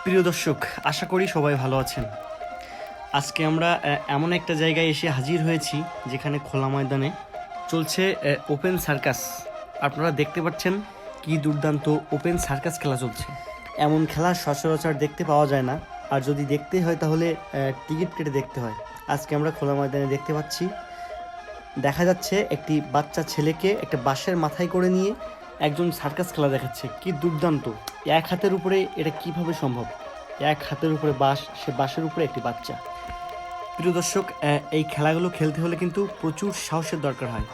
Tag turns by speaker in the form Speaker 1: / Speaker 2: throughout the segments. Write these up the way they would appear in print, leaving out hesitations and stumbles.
Speaker 1: প্রিয় দর্শক, আশা করি সবাই ভালো আছেন। আজকে আমরা এমন একটা জায়গায় এসে হাজির হয়েছি যেখানে খোলা ময়দানে চলছে ওপেন সার্কাস। আপনারা দেখতে পাচ্ছেন কি দুর্দান্ত ওপেন সার্কাস খেলা চলছে। এমন খেলা সচরাচর দেখতে পাওয়া যায় না, আর যদি দেখতে হয় তাহলে টিকিট কেটে দেখতে হয়। আজকে আমরা খোলা ময়দানে দেখতে পাচ্ছি, দেখা যাচ্ছে একটি বাচ্চা ছেলেকে একটা বাঁশের মাথায় করে নিয়ে একজন সার্কাস খেলা দেখাচ্ছে। কি দুর্দান্ত! এক হাতের উপরে এটা কিভাবে সম্ভব? এক হাতের উপরে বাঁশ, সে বাঁশের উপরে একটি বাচ্চা। প্রিয় দর্শক, এই খেলাগুলো খেলতে হলে কিন্তু প্রচুর সাহসের দরকার হয়।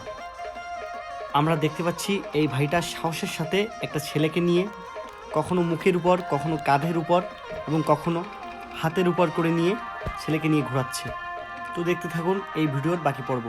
Speaker 1: আমরা দেখতে পাচ্ছি এই ভাইটা সাহসের সাথে একটা ছেলেকে নিয়ে কখনো মুখের উপর, কখনো কাঁধের উপর এবং কখনো হাতের উপর করে নিয়ে ছেলেকে নিয়ে ঘোরাচ্ছে। তো দেখতে থাকুন এই ভিডিওর বাকি পর্ব।